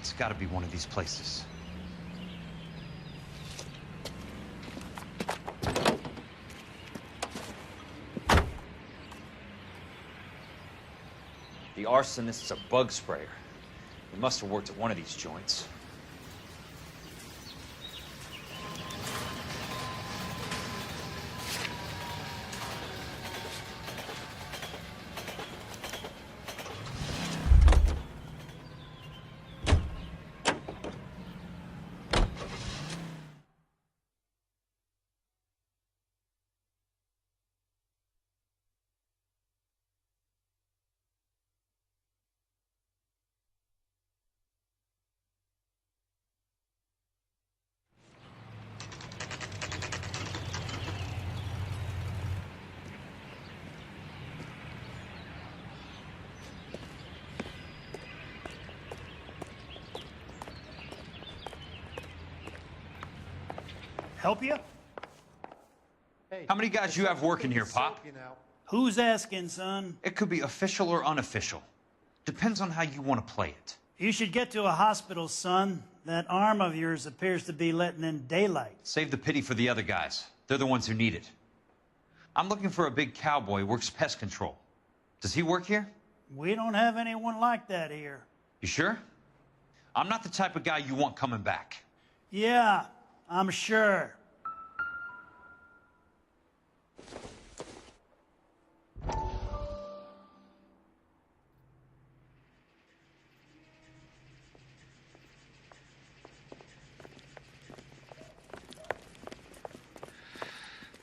It's gotta be one of these places. The arsonist's a bug sprayer. He must have worked at one of these joints. Help you? Hey, How many guys you have working here, Pop? Who's asking, son? It could be official or unofficial. Depends on how you want to play it. You should get to a hospital, son. That arm of yours appears to be letting in daylight. Save the pity for the other guys. They're the ones who need it. I'm looking for a big cowboy who works pest control. Does he work here? We don't have anyone like that here. You sure? I'm not the type of guy you want coming back. Yeah, I'm sure.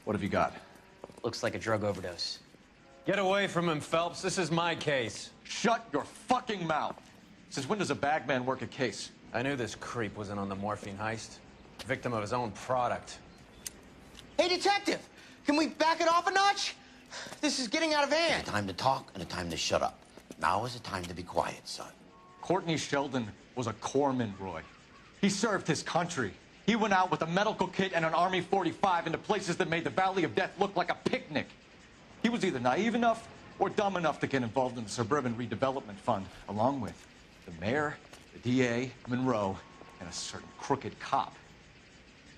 What have you got? Looks like a drug overdose. Get away from him, Phelps. This is my case. Shut your fucking mouth! Since when does a bagman work a case? I knew this creep was in on the morphine heist. Victim of his own product. Hey, detective! Can we back it off a notch? This is getting out of hand. A time to talk and a time to shut up. Now is the time to be quiet, son. Courtney Sheldon was a corpsman, Roy. He served his country. He went out with a medical kit and an Army 45 into places that made the Valley of Death look like a picnic. He was either naive enough or dumb enough to get involved in the Suburban Redevelopment Fund, along with the mayor, the DA, Monroe, and a certain crooked cop.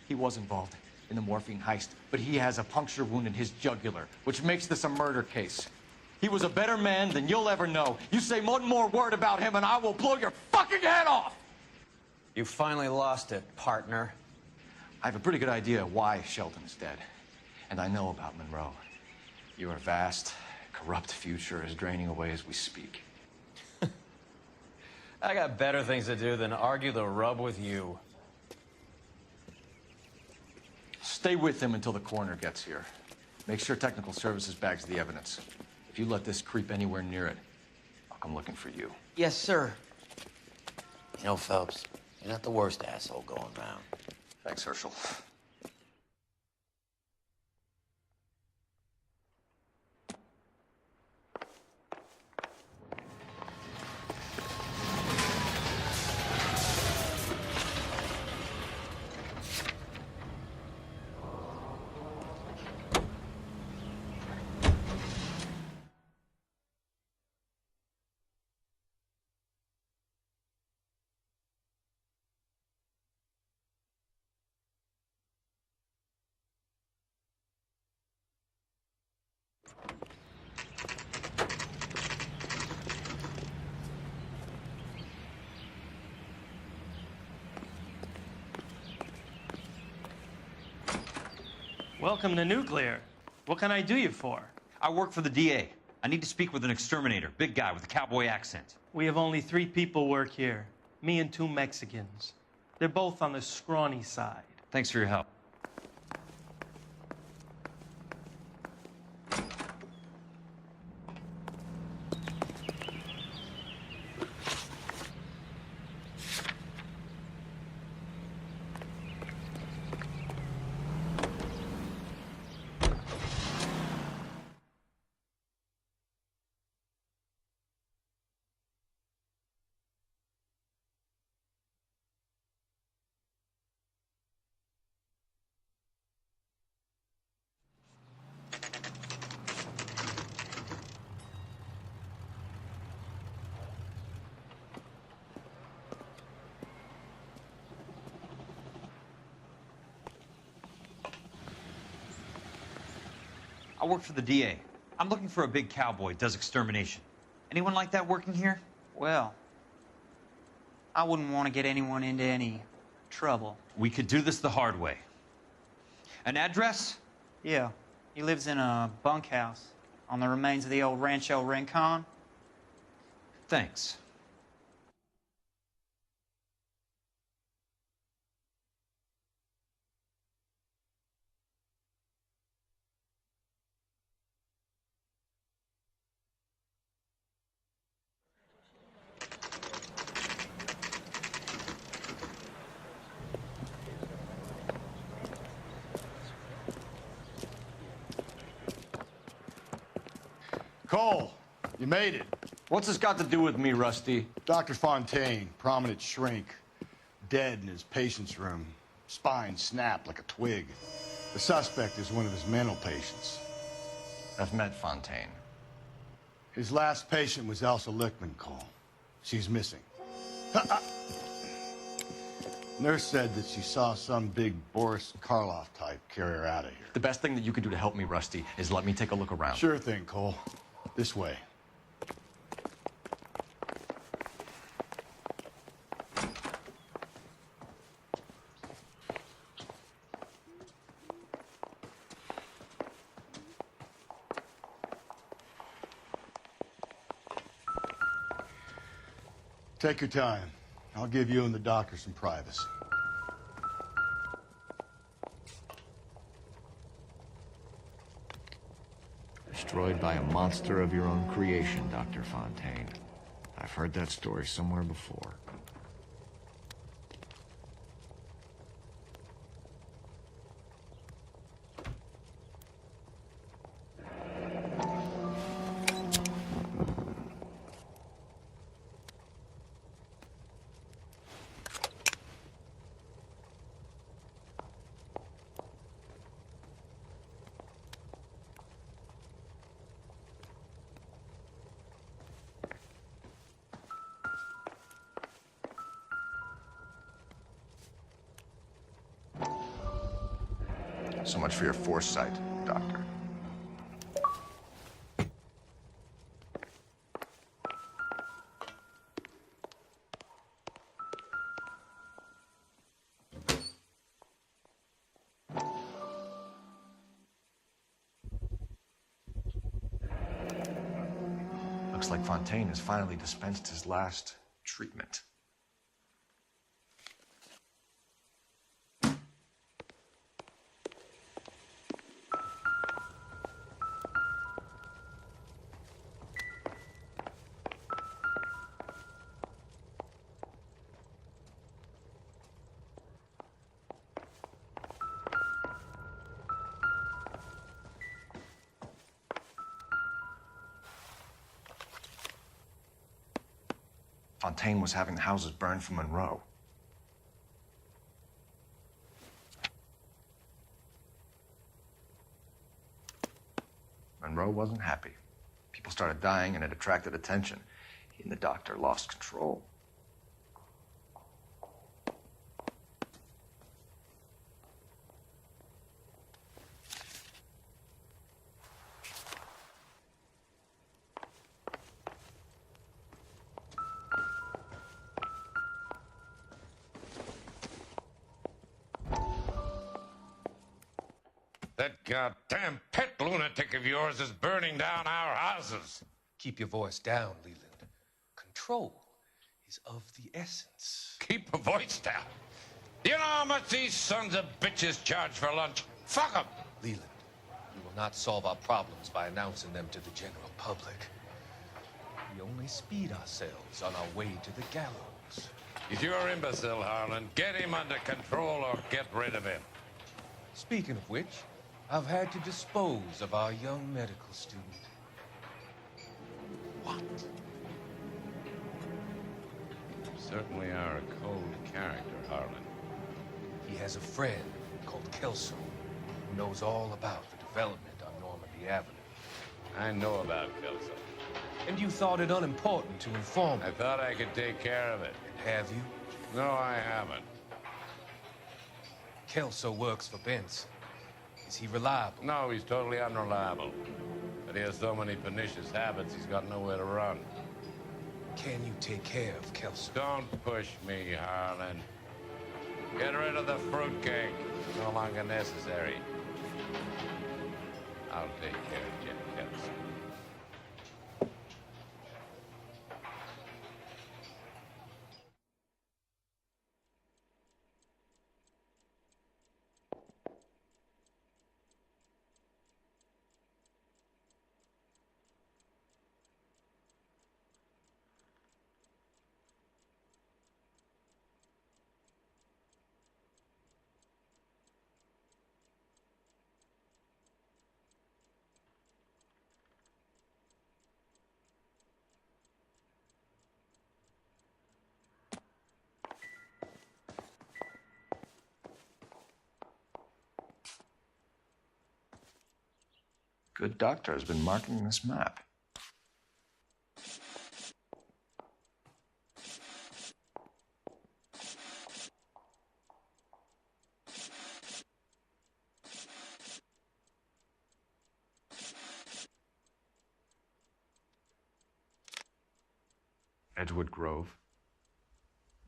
He was involved in the morphine heist, but he has a puncture wound in his jugular, which makes this a murder case. He was a better man than you'll ever know. You say one more word about him and I will blow your fucking head off! You finally lost it, partner. I have a pretty good idea why Sheldon is dead. And I know about Monroe. Your vast, corrupt future is draining away as we speak. I got better things to do than argue the rub with you. Stay with him until the coroner gets here. Make sure technical services bags the evidence. If you let this creep anywhere near it, I'll come looking for you. Yes, sir. You know, Phelps, you're not the worst asshole going round. Thanks, Herschel. Welcome to Nuclear. What can I do you for? I work for the DA. I need to speak with an exterminator, big guy with a cowboy accent. We have only 3 people work here. Me and 2 Mexicans. They're both on the scrawny side. Thanks for your help. I work for the DA. I'm looking for a big cowboy, does extermination. Anyone like that working here? Well, I wouldn't want to get anyone into any trouble. We could do this the hard way. An address? Yeah, he lives in a bunkhouse on the remains of the old Rancho Rincon. Thanks. Cole, you made it. What's this got to do with me, Rusty? Dr. Fontaine, prominent shrink, dead in his patient's room. Spine snapped like a twig. The suspect is one of his mental patients. I've met Fontaine. His last patient was Elsa Lichtman, Cole. She's missing. Nurse said that she saw some big Boris Karloff type carry her out of here. The best thing that you can do to help me, Rusty, is let me take a look around. Sure thing, Cole. This way. Take your time. I'll give you and the doctor some privacy. Destroyed by a monster of your own creation, Dr. Fontaine. I've heard that story somewhere before. So much for your foresight, Doctor. Looks like Fontaine has finally dispensed his last treatment. Fontaine was having the houses burned for Monroe. Monroe wasn't happy. People started dying and it attracted attention. He and the doctor lost control. That goddamn pet lunatic of yours is burning down our houses. Keep your voice down, Leland. Control is of the essence. Keep your voice down. You know how much these sons of bitches charge for lunch? Fuck them. Leland, we will not solve our problems by announcing them to the general public. We only speed ourselves on our way to the gallows. You're imbecile, Harlan. Get him under control or get rid of him. Speaking of which, I've had to dispose of our young medical student. What? You certainly are a cold character, Harlan. He has a friend called Kelso who knows all about the development on Normandy Avenue. I know about Kelso. And you thought it unimportant to inform me. I thought I could take care of it. Have you? No, I haven't. Kelso works for Benson. Is he reliable? No, he's totally unreliable. But he has so many pernicious habits, he's got nowhere to run. Can you take care of Kelsey? Don't push me, Harlan. Get rid of the fruitcake. It's no longer necessary. I'll take care of Jim Kelsey. Good doctor has been marking this map. Edgewood Grove,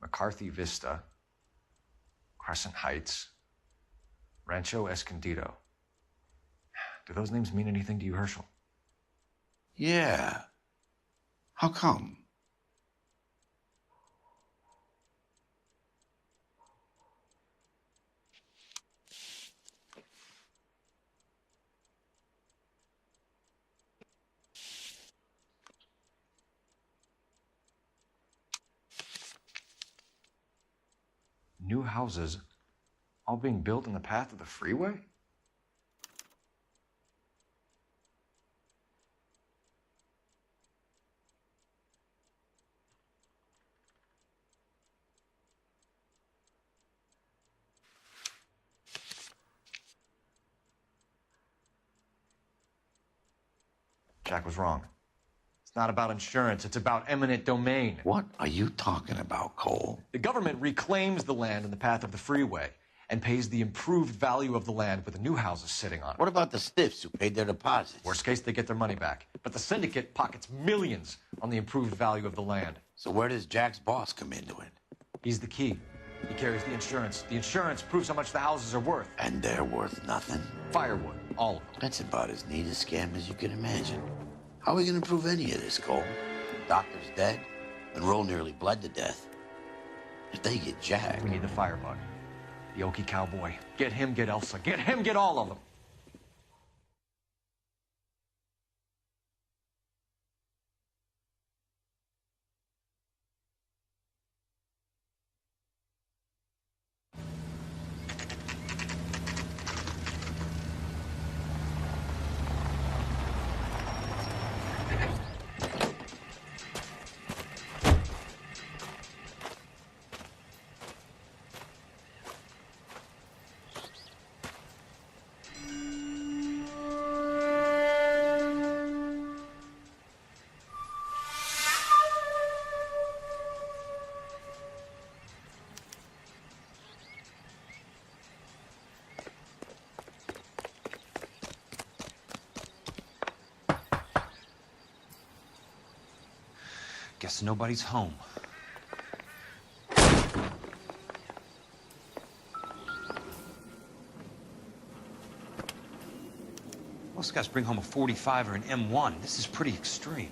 McCarthy Vista, Crescent Heights, Rancho Escondido. Do those names mean anything to you, Herschel? Yeah. How come? New houses all being built in the path of the freeway? Jack was wrong. It's not about insurance, it's about eminent domain. What are you talking about, Cole? The government reclaims the land in the path of the freeway and pays the improved value of the land with the new houses sitting on it. What about the stiffs who paid their deposits? Worst case, they get their money back. But the syndicate pockets millions on the improved value of the land. So where does Jack's boss come into it? He's the key. He carries the insurance. The insurance proves how much the houses are worth. And they're worth nothing? Firewood, all of them. That's about as neat a scam as you can imagine. How are we going to prove any of this, Cole? The doctor's dead. Monroe nearly bled to death. If they get Jack... We need the firebug. The Okie cowboy. Get him, get Elsa. Get him, get all of them. Guess nobody's home. Most guys bring home a 45 or an M1. This is pretty extreme.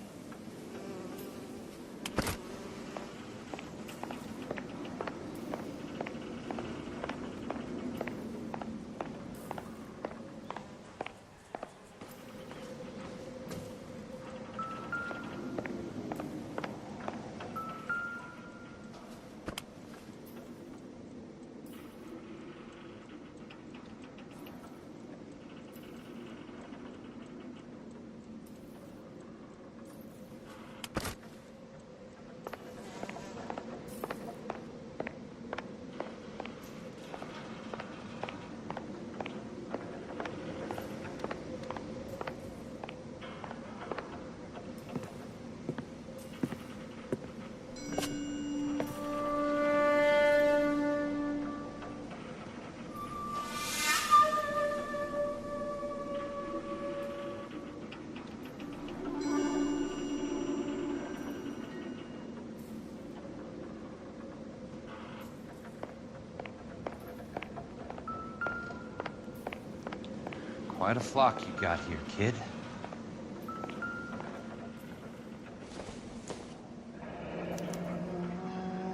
Quite a flock you got here, kid.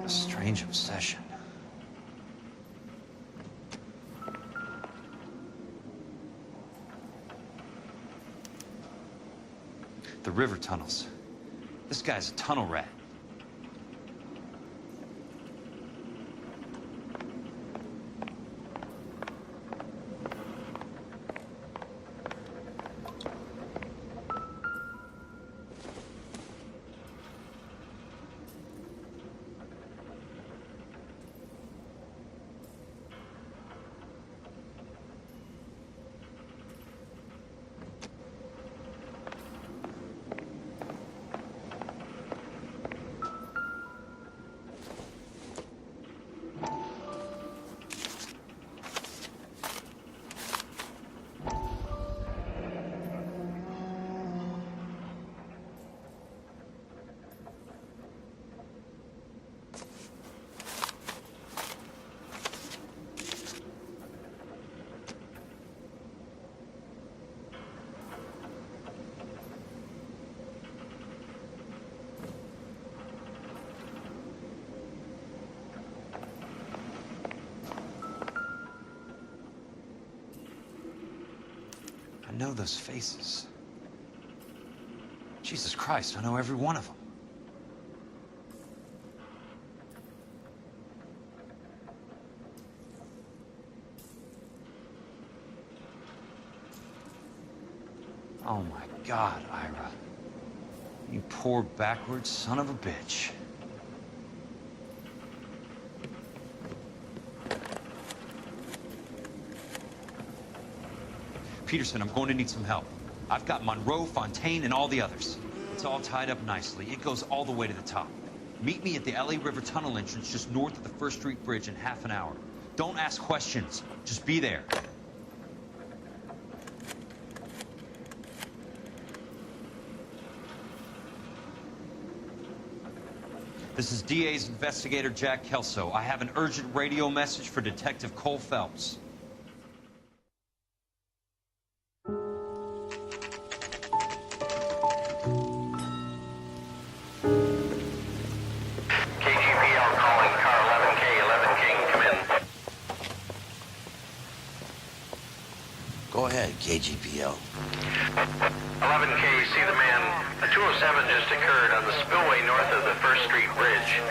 A strange obsession. The river tunnels. This guy's a tunnel rat. I know those faces. Jesus Christ, I know every one of them. Oh my God, Ira. You poor backward son of a bitch. Peterson, I'm going to need some help. I've got Monroe, Fontaine, and all the others. It's all tied up nicely. It goes all the way to the top. Meet me at the LA River Tunnel entrance just north of the First Street Bridge in half an hour. Don't ask questions. Just be there. This is DA's investigator, Jack Kelso. I have an urgent radio message for Detective Cole Phelps. Go ahead, KGPL. 11K, see the man. A 207 just occurred on the spillway north of the First Street Bridge.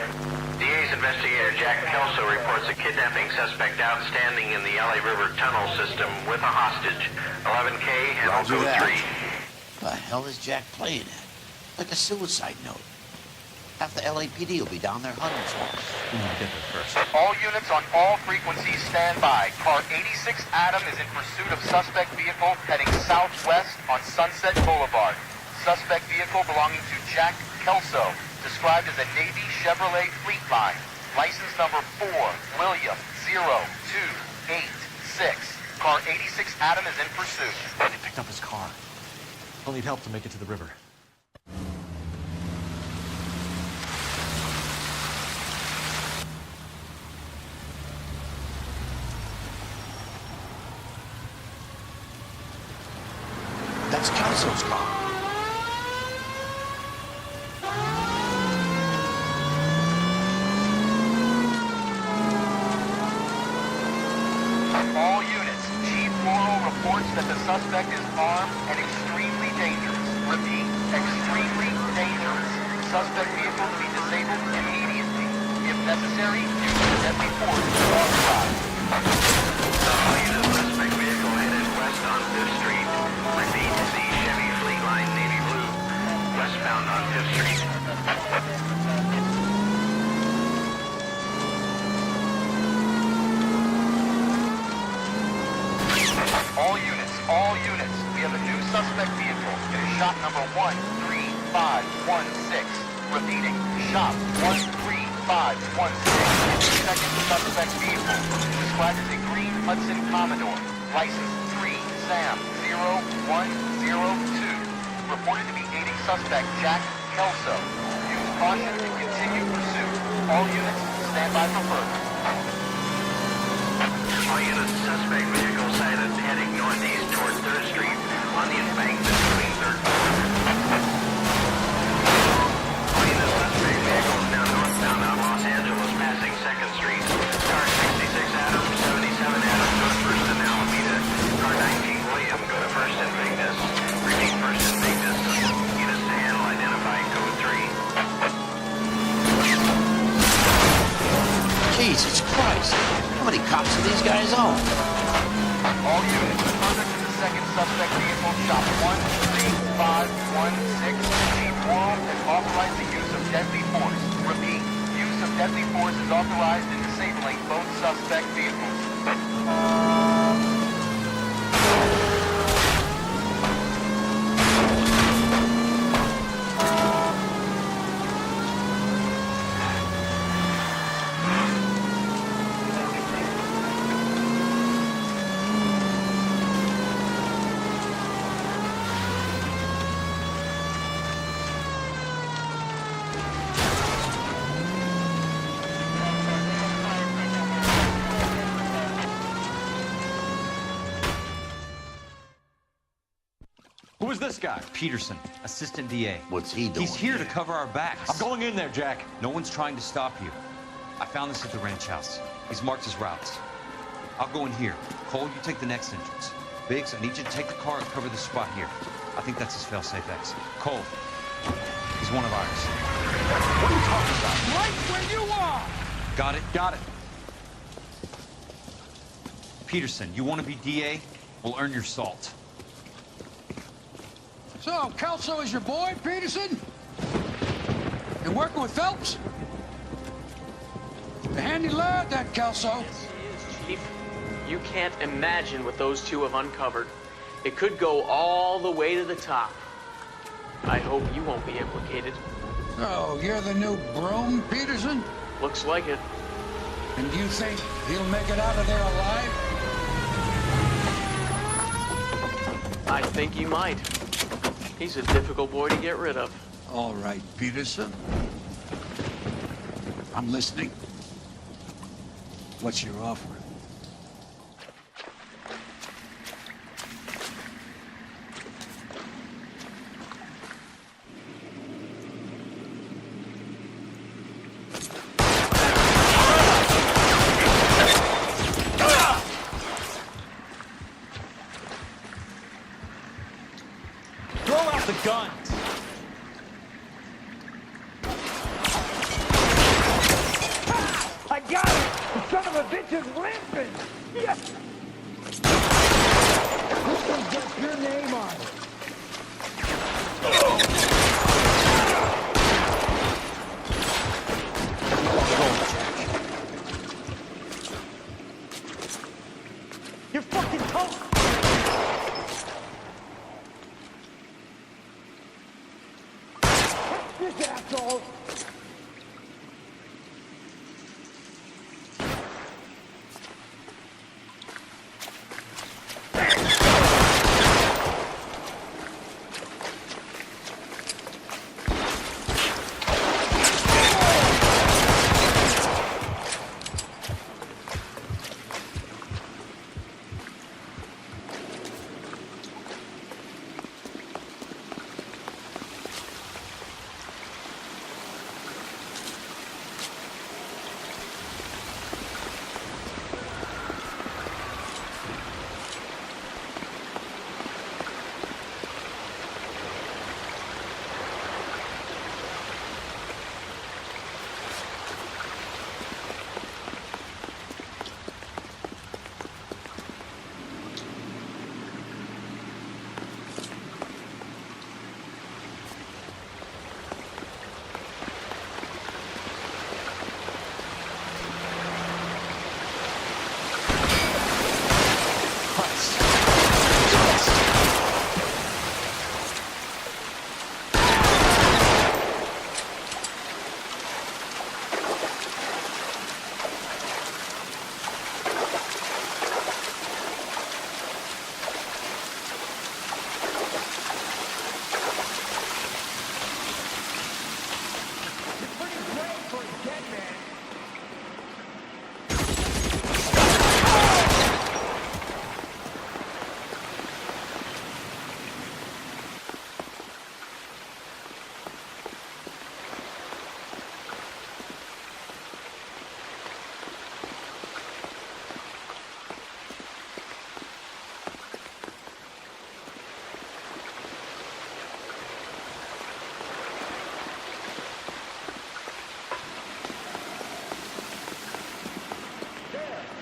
DA's investigator Jack Kelso reports a kidnapping suspect outstanding in the LA River tunnel system with a hostage. 11K, handle Roger code that. 3. The hell is Jack playing at? Like a suicide note. Half the LAPD will be down there hunting for us. We need to get there first. All units on all frequencies stand by. Car 86 Adam is in pursuit of suspect vehicle heading southwest on Sunset Boulevard. Suspect vehicle belonging to Jack Kelso, described as a Navy Chevrolet Fleetline. License number 4, William 0286. Car 86 Adam is in pursuit. They picked up his car. He'll need help to make it to the river. That's Kelso's car. All units, Chief Laurel reports that the suspect is armed and extremely dangerous. Repeat, extremely dangerous. Suspect vehicle to be disabled immediately. If necessary, use deadly force to authorized. Suspect vehicle headed west on 5th Street. Repeat, the Chevy Fleetline Navy Blue. Westbound on 5th Street. All units, we have a new suspect vehicle. It is shop number 13516. Repeating, shop 13516. Second suspect vehicle, described as a green Hudson Commodore. License 3 Sam 0102. Reported to be aiding suspect Jack Kelso. Use caution and continue pursuit. All units, stand by for further. All units, suspect vehicle sighted heading north northeast toward 3rd Street on the embankment between 3rd and 4th. The suspect vehicle is now northbound on Los Angeles, passing 2nd Street. Car 66 Adams, 77 Adams, go to 1st and Alameda. Car 19 William, go to 1st and Vegas. Repeat 1st and Vegas. Units to handle, identifying code 3. Jesus Christ. How many cops do these guys own? All units, further to the second suspect vehicle, shop 13516. Chief Worrell has authorized the use of deadly force. Repeat, use of deadly force is authorized in disabling both suspect vehicles. Who is this guy? Peterson, assistant DA. What's he doing? He's here to cover our backs. I'm going in there, Jack. No one's trying to stop you. I found this at the ranch house. He's marked his routes. I'll go in here. Cole, you take the next entrance. Biggs, I need you to take the car and cover this spot here. I think that's his fail-safe exit. Cole, he's one of ours. What are you talking about? Right where you are! Got it? Got it. Peterson, you want to be DA? We'll earn your salt. So, Kelso is your boy, Peterson? You working with Phelps? A handy lad, that Kelso. Yes, he is, Chief. You can't imagine what those two have uncovered. It could go all the way to the top. I hope you won't be implicated. So, you're the new broom, Peterson? Looks like it. And do you think he'll make it out of there alive? I think he might. He's a difficult boy to get rid of. All right, Peterson. I'm listening. What's your offer? Throw out the guns! I got it! The son of a bitch is limping! Yes! This one's got your name on it. You're fucking toast! This asshole!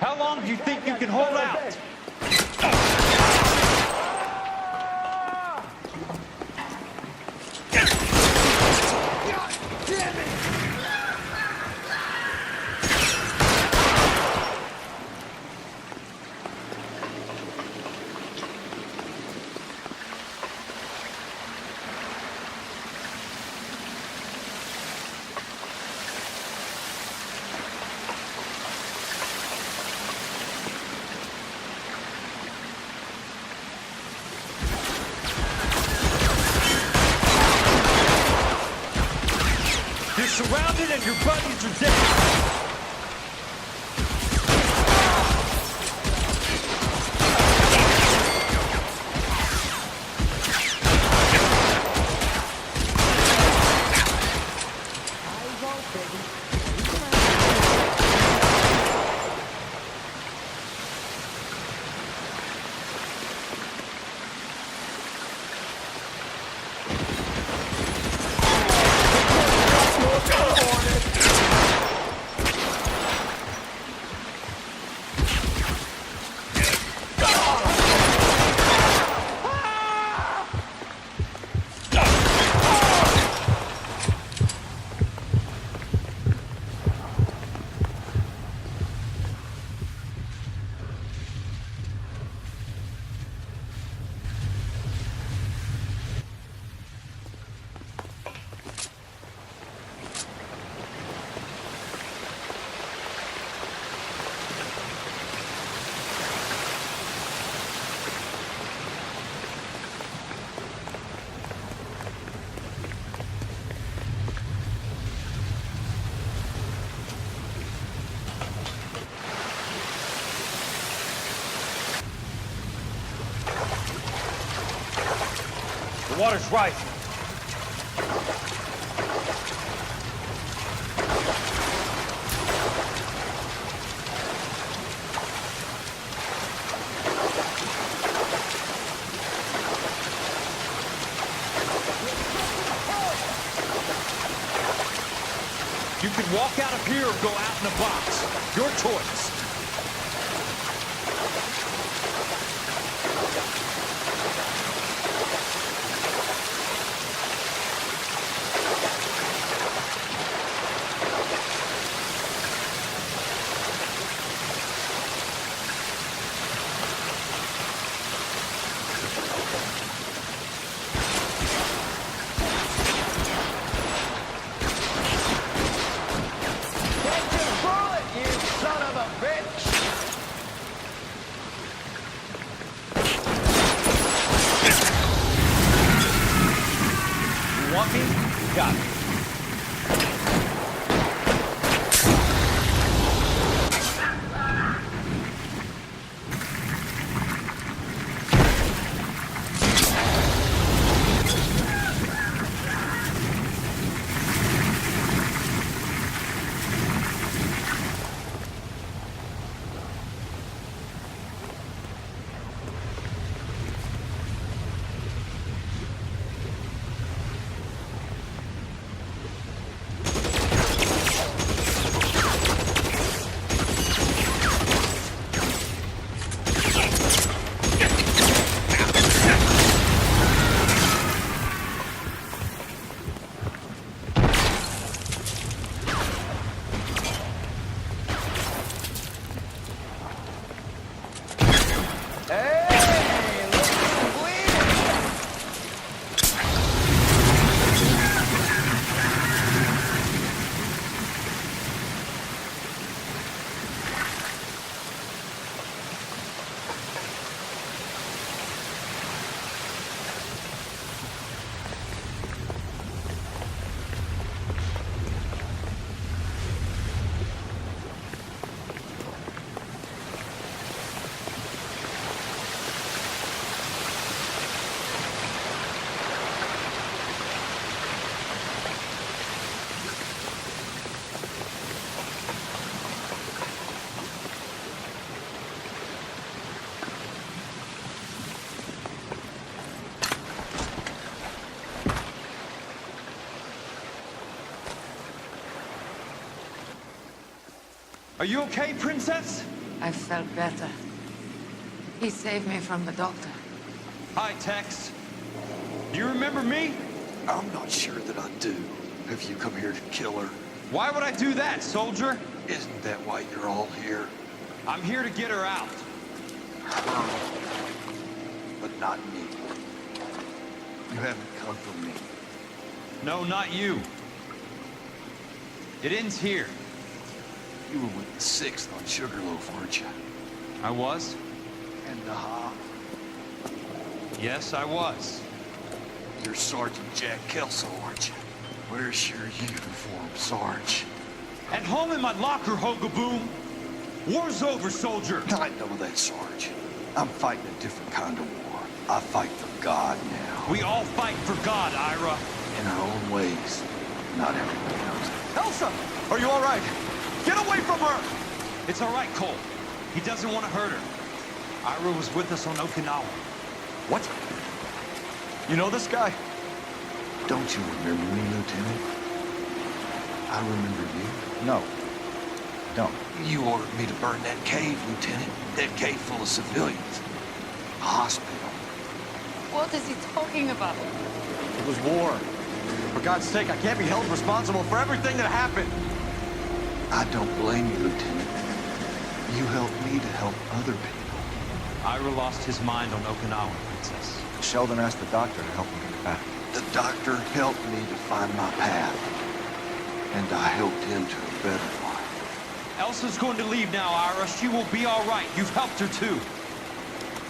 How long do you think you can hold out? You're surrounded and your buddies are dead. The water's rising. You can walk out of here or go out in a box. Your choice. Want me? Got it. Are you okay, Princess? I felt better. He saved me from the doctor. Hi, Tex. Do you remember me? I'm not sure that I do. Have you come here to kill her? Why would I do that, soldier? Isn't that why you're all here? I'm here to get her out. But not me. You haven't come for me. No, not you. It ends here. You were with the 6th on Sugarloaf, weren't you? I was? And the Hop? Yes, I was. You're Sergeant Jack Kelso, aren't you? Where's your uniform, Sarge? At home in my locker, Hogaboom. War's over, soldier. I know that, Sarge. I'm fighting a different kind of war. I fight for God now. We all fight for God, Ira. In our own ways. Not everyone knows it. Elsa! Are you all right? Get away from her! It's all right, Cole. He doesn't want to hurt her. Ira was with us on Okinawa. What? You know this guy? Don't you remember me, Lieutenant? I remember you. No. Don't. You ordered me to burn that cave, Lieutenant. That cave full of civilians. A hospital. What is he talking about? It was war. For God's sake, I can't be held responsible for everything that happened. I don't blame you, Lieutenant. You helped me to help other people. Ira lost his mind on Okinawa, Princess. Sheldon asked the doctor to help him get back. The doctor helped me to find my path. And I helped him to a better life. Elsa's going to leave now, Ira. She will be all right. You've helped her, too.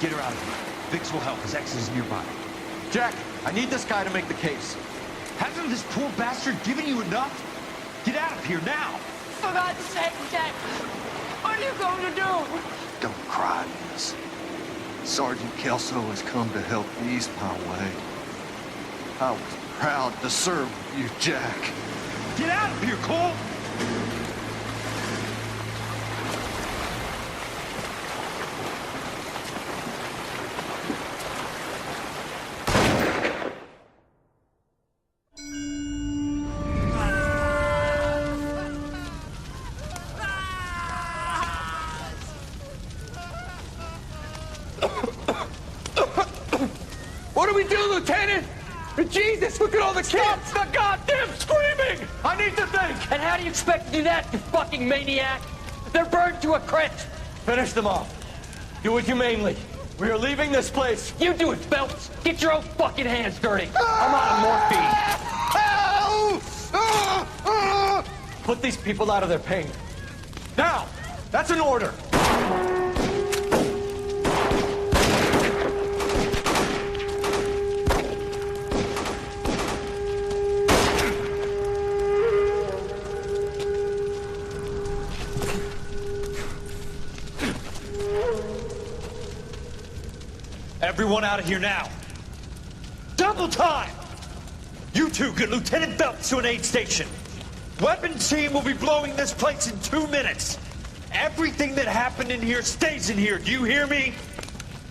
Get her out of here. Vix will help. His ex is nearby. Jack, I need this guy to make the case. Hasn't this poor bastard given you enough? Get out of here now. For God's sake, Jack! What are you going to do? Don't cry, miss. Sergeant Kelso has come to help ease my way. I was proud to serve you, Jack. Get out of here, Cole! What do we do, Lieutenant? Jesus, look at all the kids! Stop the goddamn screaming! I need to think! And how do you expect to do that, you fucking maniac? They're burned to a crisp. Finish them off. Do it humanely. We are leaving this place. You do it, Phelps. Get your own fucking hands dirty. I'm out of morphine. Put these people out of their pain. Now! That's an order! Everyone out of here now. Double time! You two get Lieutenant Phelps to an aid station. Weapon team will be blowing this place in 2 minutes. Everything that happened in here stays in here. Do you hear me?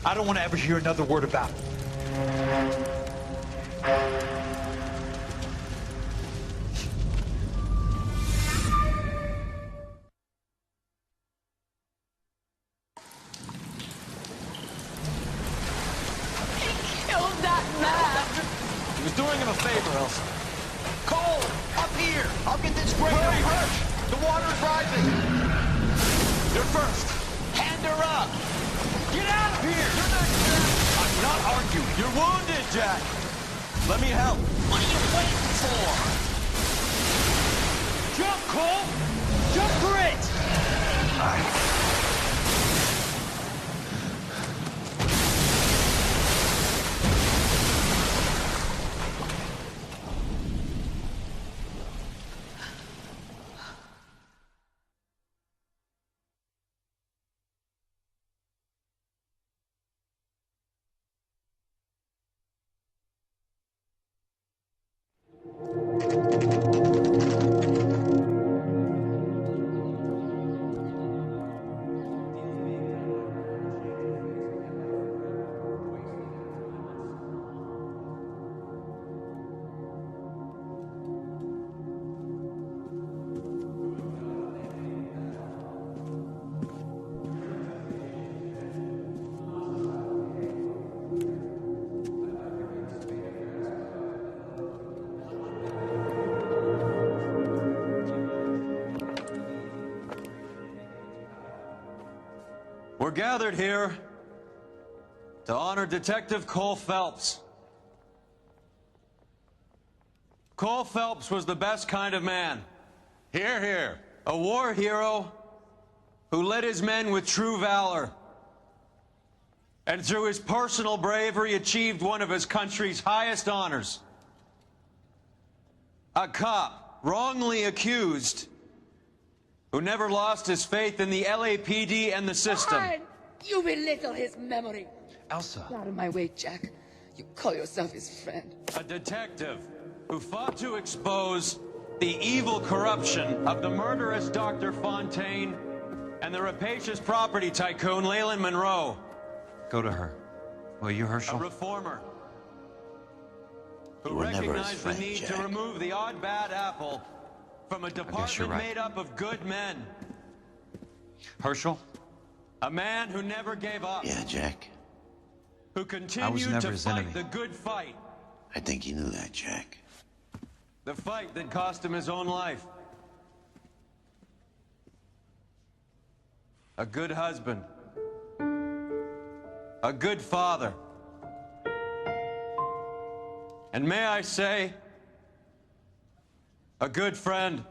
I don't want to ever hear another word about it. He was doing him a favor, Elsa. Cole, up here. I'll get this crate. Hurry, rush! The water is rising. You're first. Hand her up. Get out of here! You're next, Jack. I'm not arguing. You're wounded, Jack. Let me help. What are you waiting for? Jump, Cole! Jump for it! We're gathered here to honor Detective Cole Phelps. Cole Phelps was the best kind of man. Hear, hear. A war hero who led his men with true valor. And through his personal bravery achieved one of his country's highest honors. A cop, wrongly accused, who never lost his faith in the LAPD and the system. Fine. You belittle his memory. Elsa. Get out of my way, Jack. You call yourself his friend. A detective who fought to expose the evil corruption of the murderous Dr. Fontaine and the rapacious property tycoon Leyland Monroe. Go to her. Will you, Herschel? A reformer who You were never his recognized friend, the need Jack. to remove the odd bad apple from a you're department right. made up of good men. Herschel? A man who never gave up. Yeah, Jack. Who continued never to his fight enemy. the good fight. I think you knew that, Jack. The fight that cost him his own life. A good husband. A good father. And may I say, a good friend.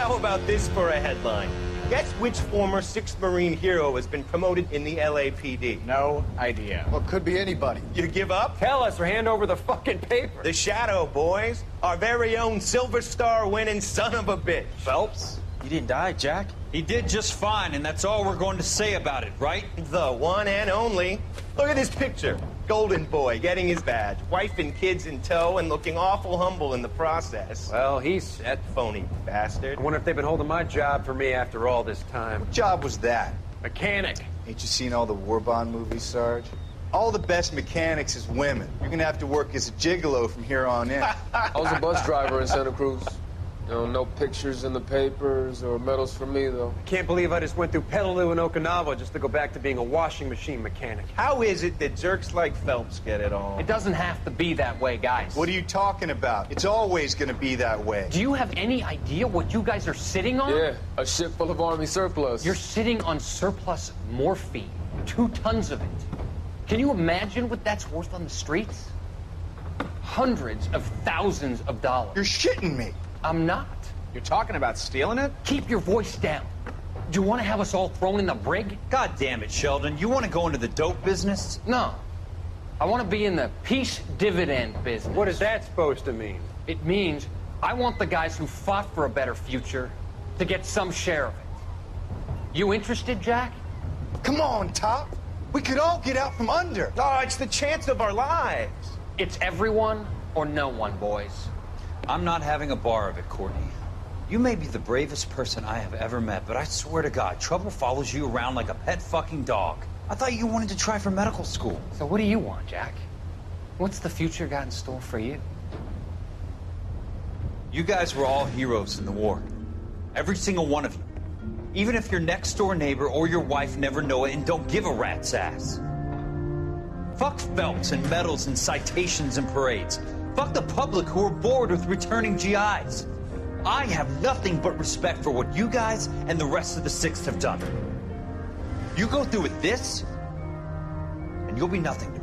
How about this for a headline? Guess which former 6th Marine hero has been promoted in the LAPD? No idea. Well, could be anybody. You give up? Tell us or hand over the fucking paper. The Shadow, boys. Our very own Silver Star winning son of a bitch. Phelps? He didn't die, Jack. He did just fine, and that's all we're going to say about it, right? The one and only. Look at this picture. Golden boy getting his badge, wife and kids in tow, and looking awful humble in the process. Well, he's That phony bastard. I wonder if they've been holding my job for me after all this time. What job was that? Mechanic. Ain't you seen all the war bond movies, Sarge? All the best mechanics is women. You're gonna have to work as a gigolo from here on in. I was a bus driver in Santa Cruz. You know, no pictures in the papers or medals for me, though. I can't believe I just went through Petaloo and Okinawa just to go back to being a washing machine mechanic. How is it that jerks like Phelps get it all? It doesn't have to be that way, guys. What are you talking about? It's always gonna be that way. Do you have any idea what you guys are sitting on? Yeah, a ship full of Army surplus. You're sitting on surplus morphine. 2 tons of it. Can you imagine what that's worth on the streets? Hundreds of thousands of dollars. You're shitting me. I'm not. You're talking about stealing it? Keep your voice down. Do you want to have us all thrown in the brig? God damn it, Sheldon. You want to go into the dope business? No. I want to be in the peace dividend business. What is that supposed to mean? It means I want the guys who fought for a better future to get some share of it. You interested, Jack? Come on, Top. We could all get out from under. Oh, it's the chance of our lives. It's everyone or no one, boys. I'm not having a bar of it, Courtney. You may be the bravest person I have ever met, but I swear to God, trouble follows you around like a pet fucking dog. I thought you wanted to try for medical school. So what do you want, Jack? What's the future got in store for you? You guys were all heroes in the war. Every single one of you. Even if your next door neighbor or your wife never know it and don't give a rat's ass. Fuck Phelps and medals and citations and parades. Fuck the public who are bored with returning GIs. I have nothing but respect for what you guys and the rest of the 6th have done. You go through with this, and you'll be nothing